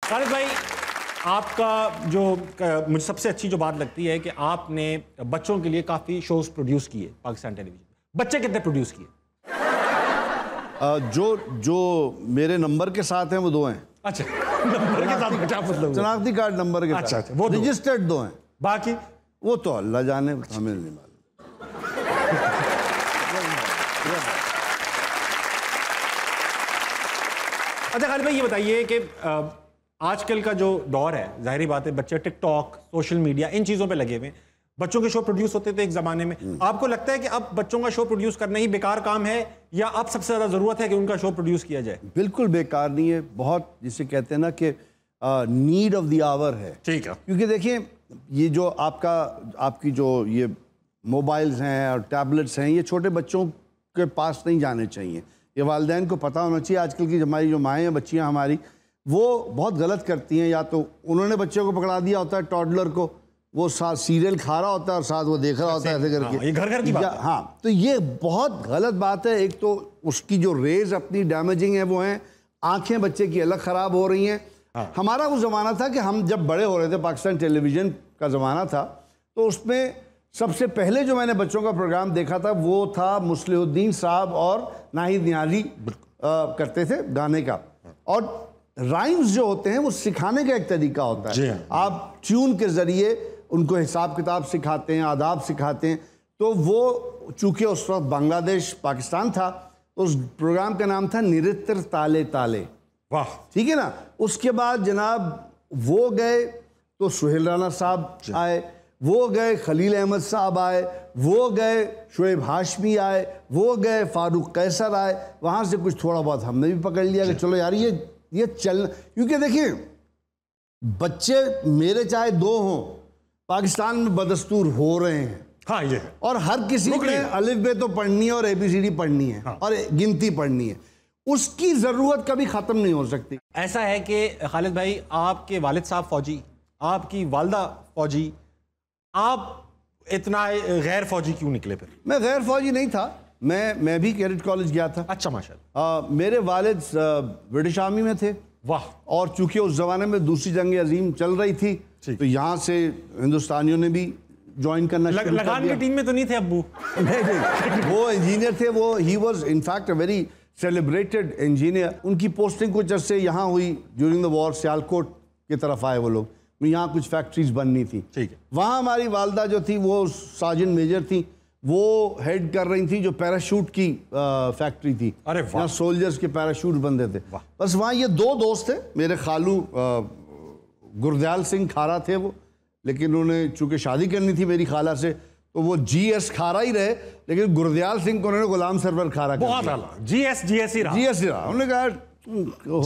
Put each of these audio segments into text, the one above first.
خالد بھائی آپ کا جو مجھے سب سے اچھی جو بات لگتی ہے کہ آپ نے بچوں کے لیے کافی شوز پروڈیوس کیے پاکستان ٹیلی ویژن. بچے کتنے پروڈیوس کیے؟ جو میرے نمبر کے ساتھ ہیں وہ 2 ہیں. اچھا نمبر کے ساتھ کیا مطلب؟ شناختی کارڈ نمبر کے ساتھ وہ رجسٹرڈ 2 ہیں. باقی وہ تو اللہ جانے, ہمیں نہیں معلوم. اچھا خالد بھائی یہ بتائیے کہ آج کل کا جو دور ہے, ظاہری بات ہے بچے ٹک ٹاک, سوشل میڈیا, ان چیزوں پہ لگے ہوئے ہیں. بچوں کے شو پروڈیوس ہوتے تھے ایک زمانے میں. آپ کو لگتا ہے کہ اب بچوں کا شو پروڈیوس کرنا ہی بیکار کام ہے, یا اب سب سے زیادہ ضرورت ہے کہ ان کا شو پروڈیوس کیا جائے؟ بالکل بیکار نہیں ہے, بہت جسے کہتے ہیں نا کہ نیڈ آف دی آور ہے. ٹھیک ہے, کیونکہ دیکھیں یہ جو آپ کی جو یہ موبائلز ہیں اور ٹیبلٹس ہیں, یہ چھوٹے بچوں کے پاس نہیں جانے چاہیے. یہ والدین کو پتہ ہونا چاہیے. آج کل کی ہماری جو مائیں ہیں, بچیاں ہماری, وہ بہت غلط کرتی ہیں. یا تو انہوں نے بچے کو پکڑا دیا ہوتا ہے, ٹاڈلر کو, وہ ساتھ سیریل کھا رہا ہوتا ہے اور ساتھ وہ دیکھ رہا ہوتا ہے ایسے کر کے. یہ گھر کی بات ہے. ہاں, تو یہ بہت غلط بات ہے. ایک تو اس کی جو ریز اپنی ڈیمیجنگ ہے وہ ہیں, آنکھیں بچے کی الگ خراب ہو رہی ہیں. ہمارا وہ زمانہ تھا کہ ہم جب بڑے ہو رہے تھے, پاکستان ٹیلی ویژن کا زمانہ تھا, تو اس میں سب سے پہلے جو میں نے بچوں کا پروگرام دیکھا تھا وہ تھا مصلح الدین صاحب اور ناہید نیازی کرتے تھے گانے کا. اور رائمز جو ہوتے ہیں وہ سکھانے کا ایک طریقہ ہوتا ہے. آپ ٹیون کے ذریعے ان کو حساب کتاب سکھاتے ہیں, آداب سکھاتے ہیں. تو وہ چونکہ اس وقت بنگلہ دیش پاکستان تھا, اس پروگرام کا نام تھا نرتر تالے تالے. واہ, ٹھیک ہے نا. اس کے بعد جناب وہ گئے تو سہیل رانا صاحب آئے, وہ گئے خلیل احمد صاحب آئے, وہ گئے شعیب ہاشمی آئے, وہ گئے فاروق قیصر آئے. وہاں سے کچھ تھوڑا بہت ہم نے بھی پکڑ لیا کہ چلو یار یہ چلنا. کیونکہ دیکھیں بچے میرے چاہے 2 ہوں, پاکستان میں بدستور ہو رہے ہیں. ہاں یہ, اور ہر کسی نے الف ب تو پڑھنی ہے اور ABCD پڑھنی ہے اور گنتی پڑھنی ہے. اس کی ضرورت کبھی ختم نہیں ہو سکتی. ایسا ہے کہ خالد بھائی آپ کے والد صاحب فوجی, آپ کی والدہ فوجی, آپ اتنا غیر فوجی کیوں نکلے پھر؟ میں غیر فوجی نہیں تھا, میں بھی کیڈٹ کالج گیا تھا. اچھا ماشاءاللہ. میرے والد برٹش آرمی میں تھے. واہ. اور چونکہ اس زمانے میں دوسری جنگ عظیم چل رہی تھی, تو یہاں سے ہندوستانیوں نے بھی جوائن کرنا شروع کر دیا. لگان کی ٹیم میں تو نہیں تھے ابو؟ نہیں, وہ انجینئر تھے. وہ he was in fact a very celebrated engineer. ان کی پوسٹنگ کچھ عرصے یہاں ہوئی ڈیورنگ دا وار. سیالکوٹ کی طرف آئے وہ لوگ, یہاں کچھ فیکٹریز بننی تھی. ٹھیک ہے. وہاں ہماری والدہ جو تھی وہ سارجنٹ میجر تھیں, وہ ہیڈ کر رہی تھی جو پیراشوٹ کی فیکٹری تھی. جہاں سولجرز کے پیراشوٹ بندے تھے. بس وہاں یہ 2 دوست تھے. میرے خالو گردیال سنگھ کھارا تھے وہ, لیکن انہوں نے چونکہ شادی کرنی تھی میری خالہ سے, تو وہ GS کھارا ہی رہے, لیکن گردیال سنگھ کو انہوں نے غلام سرور کھارا کر دیا. بہت اعلیٰ. GS ہی رہا. GS ہی رہا. انہوں نے کہا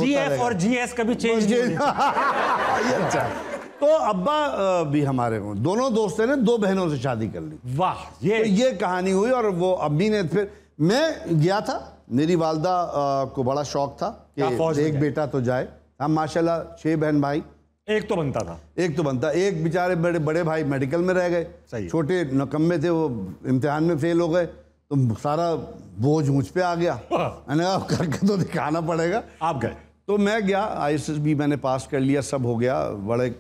GF اور GS کبھی چینج نہیں. اچھا. تو ابا بھی ہمارے ہوں, دونوں دوستوں نے 2 بہنوں سے شادی کر لی. واہ. یہ کہانی ہوئی. اور وہ ابی نے پھر, میں گیا تھا, میری والدہ کو بڑا شوق تھا کہ ایک بیٹا تو جائے. ہم ماشاءاللہ 6 بہن بھائی. ایک تو بنتا تھا. ایک بیچارے بڑے بھائی میڈیکل میں رہ گئے, چھوٹے نکمے تھے, وہ امتحان میں فیل ہو گئے, تو سارا بوجھ مجھ پہ آ گیا. میں نے کہا کر کے تو دکھانا پڑے گا. آپ گئے؟ تو میں گیا, ISS بھی میں نے پاس کر لیا, سب ہو گیا, بڑے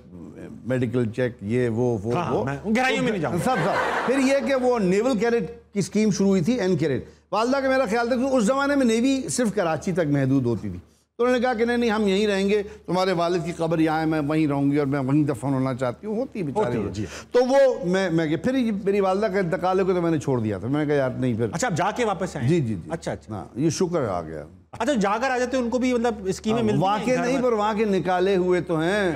میڈیکل چیک, یہ وہ گہرائیوں میں نہیں جاؤں. سب. پھر یہ کہ وہ نیول کیڈٹ کی اسکیم شروع ہوئی تھی, N کیڈٹ. والدہ کا میرا خیال تھا کہ اس زمانے میں نیوی صرف کراچی تک محدود ہوتی تھی. تو انہوں نے کہا کہ نہیں ہم یہیں رہیں گے, تمہارے والد کی قبر یہاں ہے, میں وہیں رہوں گی اور میں وہیں دفن ہونا چاہتی ہوں. ہوتی بیچارے. تو وہ میں پھر میری والدہ کا انتقال ہو گیا تو میں نے چھوڑ دیا تھا. میں نے کہا یار نہیں. پھر اچھا آپ جا کے واپس آئے؟ جی. اچھا. ہاں, یہ شکر آ گیا. اچھا جا کر آ جاتے ان کو بھی مطلب اسکیمیں ملتی ہیں؟ واقع نہیں, پر وہاں کے نکالے ہوئے تو ہیں.